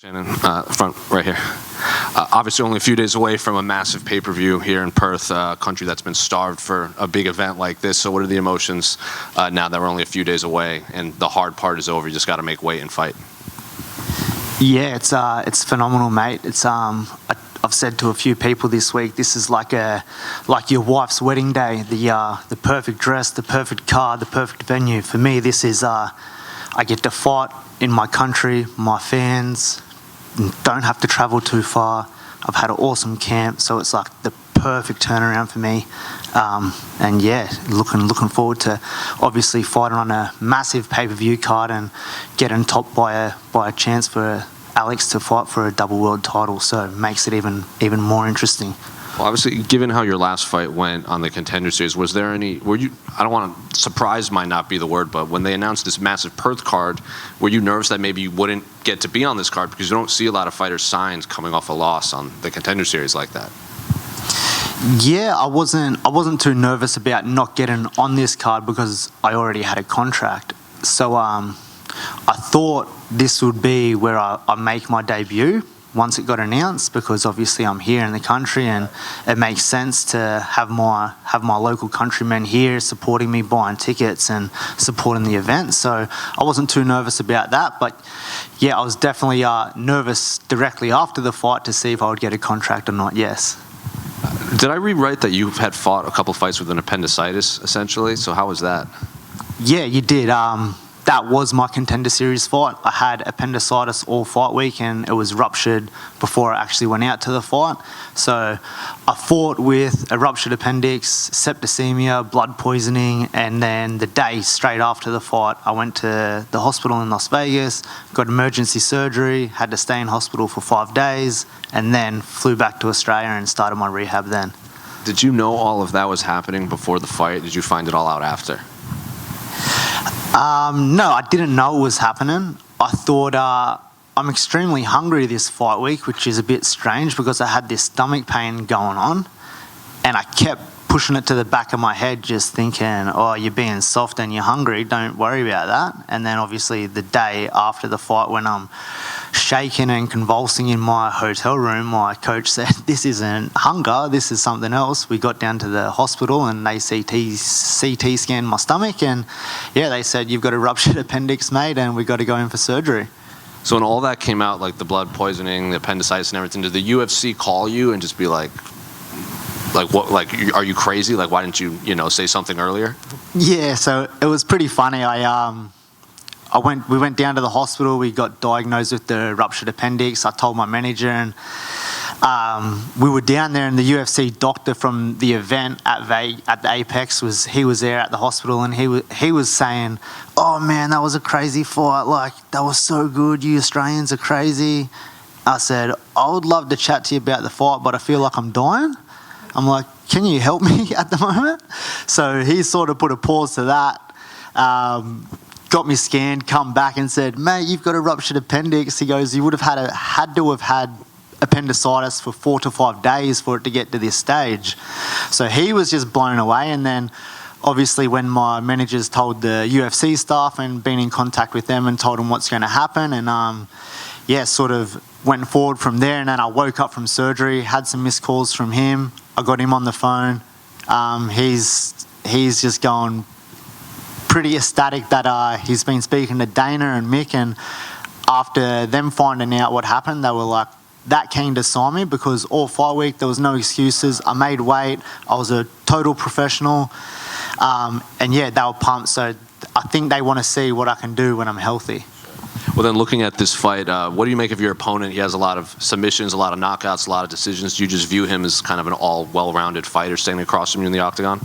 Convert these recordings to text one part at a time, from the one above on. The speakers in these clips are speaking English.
Shannon, front right here. Obviously only a few days away from a massive pay-per-view here in Perth, a country that's been starved for a big event like this. So what are the emotions now that we're only a few days away and the hard part is over? You just got to make weight and fight. Yeah, it's phenomenal, mate. It's I've said to a few people this week, this is like your wife's wedding day. The perfect dress, the perfect car, the perfect venue. For me, this is I get to fight in my country, my fans. Don't have to travel too far. I've had an awesome camp, so it's like the perfect turnaround for me. And yeah, looking forward to obviously fighting on a massive pay-per-view card and getting topped by a chance for Alex to fight for a double world title. So it makes it even more interesting. Well, obviously, given how your last fight went on the Contender series, was there any? Were you? I don't want to. Surprise might not be the word, but when they announced this massive Perth card, were you nervous that maybe you wouldn't get to be on this card because you don't see a lot of fighters signed coming off a loss on the Contender series like that? Yeah, I wasn't too nervous about not getting on this card because I already had a contract. So I thought this would be where I make my debut once it got announced, because obviously I'm here in the country and it makes sense to have my local countrymen here supporting me, buying tickets and supporting the event. So I wasn't too nervous about that, but yeah, I was definitely nervous directly after the fight to see if I would get a contract or not. Yes. Did I read right that you had fought a couple fights with an appendicitis, essentially? So how was that? Yeah, you did. That was my Contender series fight. I had appendicitis all fight week and it was ruptured before I actually went out to the fight. So I fought with a ruptured appendix, septicemia, blood poisoning, and then the day straight after the fight, I went to the hospital in Las Vegas, got emergency surgery, had to stay in hospital for 5 days, and then flew back to Australia and started my rehab then. Did you know all of that was happening before the fight? Did you find it all out after? No, I didn't know it was happening. I thought I'm extremely hungry this fight week, which is a bit strange because I had this stomach pain going on and I kept pushing it to the back of my head just thinking, oh, you're being soft and you're hungry, don't worry about that. And then obviously the day after the fight when I'm shaking and convulsing in my hotel room, my coach said, this isn't hunger, this is something else. We got down to the hospital and they CT scanned my stomach and yeah, they said, you've got a ruptured appendix, mate, and we got to go in for surgery. So when all that came out, like the blood poisoning, the appendicitis and everything, did the UFC call you and just be like what, like, are you crazy? Like, why didn't you, say something earlier? Yeah, so it was pretty funny. We went down to the hospital. We got diagnosed with the ruptured appendix. I told my manager, and we were down there, and the UFC doctor from the event at the Apex was there at the hospital, and he was saying, "Oh man, that was a crazy fight. Like, that was so good. You Australians are crazy." I said, "I would love to chat to you about the fight, but I feel like I'm dying." I'm like, "Can you help me at the moment?" So he sort of put a pause to that. Got me scanned, come back and said, "Mate, you've got a ruptured appendix." He goes, "You would have had to have had appendicitis for 4 to 5 days for it to get to this stage." So he was just blown away. And then obviously when my managers told the UFC staff and been in contact with them and told them what's going to happen, and sort of went forward from there. And then I woke up from surgery, had some missed calls from him. I got him on the phone. He's just going pretty ecstatic that he's been speaking to Dana and Mick, and after them finding out what happened, they were like that keen to sign me because all fight week there was no excuses. I made weight. I was a total professional, and yeah, they were pumped. So I think they want to see what I can do when I'm healthy. Well, then looking at this fight, what do you make of your opponent? He has a lot of submissions, a lot of knockouts, a lot of decisions. Do you just view him as kind of an all well-rounded fighter standing across from you in the octagon?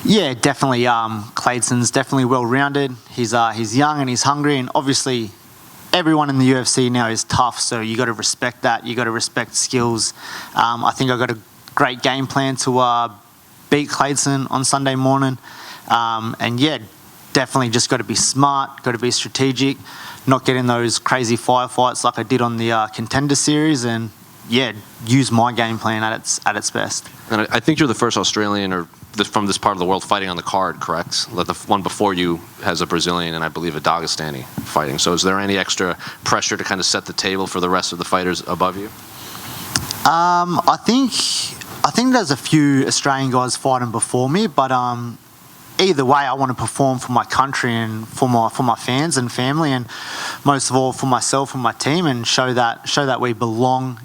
Yeah, definitely. Kleidson's definitely well-rounded. He's young and he's hungry, and obviously everyone in the UFC now is tough, so you got to respect that. You got to respect skills. I think I got a great game plan to beat Kleydson on Sunday morning, and yeah, definitely just got to be smart, got to be strategic, not get in those crazy firefights like I did on the Contender series, and use my game plan at its best. And I think you're the first Australian from this part of the world fighting on the card, correct? The one before you has a Brazilian and I believe a Dagestani fighting. So is there any extra pressure to kind of set the table for the rest of the fighters above you? I think there's a few Australian guys fighting before me, but either way, I want to perform for my country and for my fans and family, and most of all for myself and my team, and show that we belong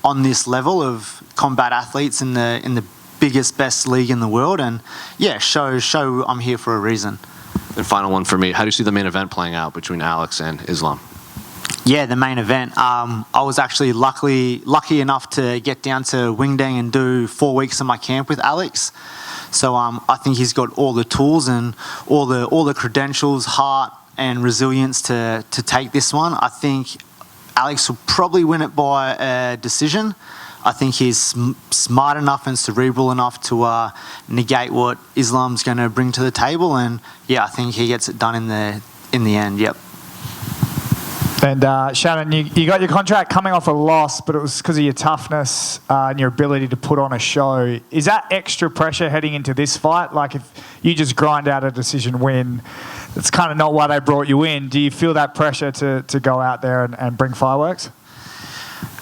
on this level of combat athletes in the biggest, best league in the world, and show I'm here for a reason. And final one for me, how do you see the main event playing out between Alex and Islam? Yeah, the main event. I was actually lucky enough to get down to Wingdang and do 4 weeks of my camp with Alex. So I think he's got all the tools and all the credentials, heart and resilience to take this one. I think Alex will probably win it by a decision. I think he's smart enough and cerebral enough to negate what Islam's going to bring to the table, and I think he gets it done in the end. Yep. And Shannon, you got your contract coming off a loss, but it was because of your toughness and your ability to put on a show. Is that extra pressure heading into this fight? Like if you just grind out a decision win, that's kind of not why they brought you in. Do you feel that pressure to go out there and bring fireworks?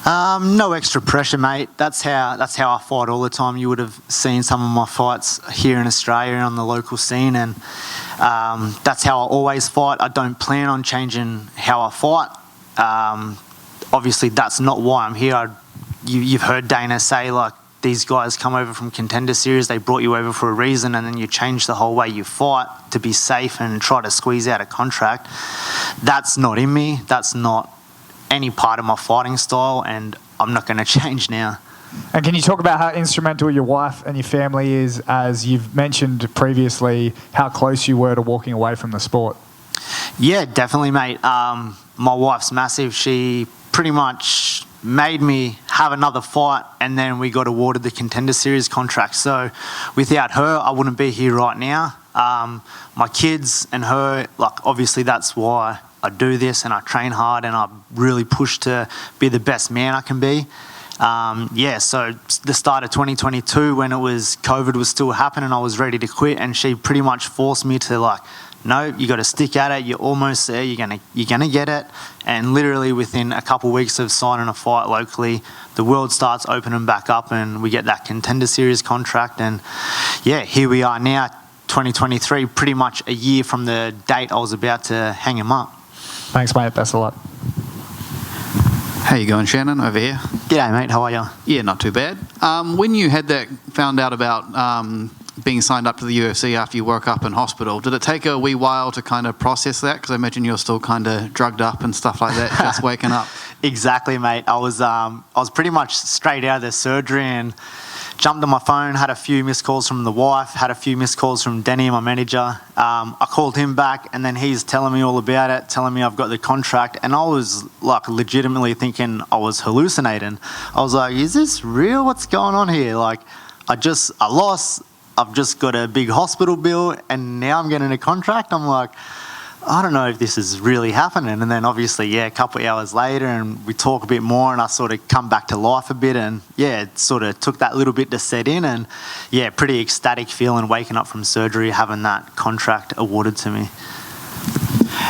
No extra pressure, mate. That's how I fight all the time. You would have seen some of my fights here in Australia on the local scene, and that's how I always fight. I don't plan on changing how I fight. Obviously, that's not why I'm here. You've heard Dana say, like, these guys come over from Contender Series, they brought you over for a reason, and then you change the whole way you fight to be safe and try to squeeze out a contract. That's not in me. That's not any part of my fighting style, and I'm not going to change now. And can you talk about how instrumental your wife and your family is, as you've mentioned previously, how close you were to walking away from the sport? Yeah, definitely, mate. My wife's massive. She pretty much made me have another fight, and then we got awarded the Contender Series contract. So without her, I wouldn't be here right now. My kids and her, like, obviously that's why I do this, and I train hard, and I really push to be the best man I can be. So the start of 2022, when COVID was still happening, I was ready to quit, and she pretty much forced me to, like, no, you got to stick at it. You're almost there. You're gonna get it. And literally within a couple of weeks of signing a fight locally, the world starts opening back up, and we get that Contender Series contract. And here we are now, 2023, pretty much a year from the date I was about to hang him up. Thanks, mate. Best of luck. How you going, Shannon, over here? G'day, mate. How are you? Yeah, not too bad. When you found out about being signed up to the UFC after you woke up in hospital, did it take a wee while to kind of process that? Because I imagine you're still kind of drugged up and stuff like that, just waking up. Exactly, mate. I was pretty much straight out of the surgery and jumped on my phone, had a few missed calls from the wife, had a few missed calls from Denny, my manager. I called him back, and then he's telling me all about it, telling me I've got the contract, and I was like legitimately thinking I was hallucinating. I was like, is this real? What's going on here? Like, I lost, I've just got a big hospital bill, and now I'm getting a contract. I'm like, I don't know if this is really happening. And then obviously, a couple of hours later, and we talk a bit more, and I sort of come back to life a bit, and it sort of took that little bit to set in, and pretty ecstatic feeling waking up from surgery, having that contract awarded to me.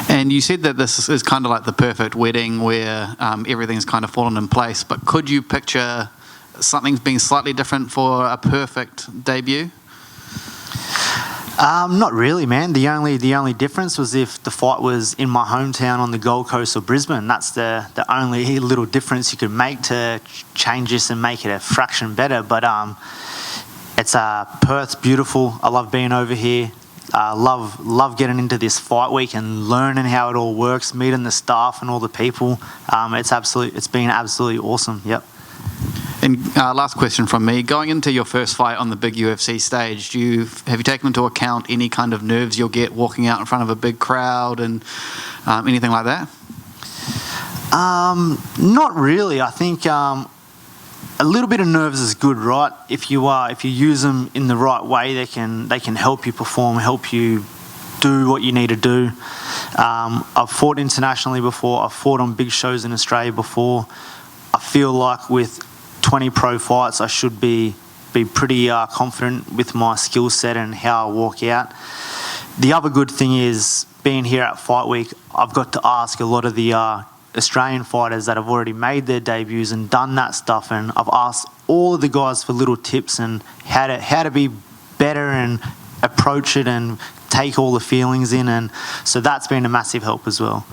And you said that this is kind of like the perfect wedding where everything's kind of fallen in place, but could you picture something being slightly different for a perfect debut? Not really, man. The only difference was if the fight was in my hometown on the Gold Coast or Brisbane. That's the only little difference you could make to change this and make it a fraction better. But it's Perth's beautiful. I love being over here. Love getting into this fight week and learning how it all works, meeting the staff and all the people. It's been absolutely awesome. Yep. And last question from me. Going into your first fight on the big UFC stage, have you taken into account any kind of nerves you'll get walking out in front of a big crowd and anything like that? Not really. I think a little bit of nerves is good, right? If you use them in the right way, they can help you perform, help you do what you need to do. I've fought internationally before. I've fought on big shows in Australia before. I feel like with 20 pro fights, I should be pretty confident with my skill set and how I walk out. The other good thing is, being here at Fight Week, I've got to ask a lot of the Australian fighters that have already made their debuts and done that stuff, and I've asked all of the guys for little tips and how to be better and approach it and take all the feelings in, and so that's been a massive help as well.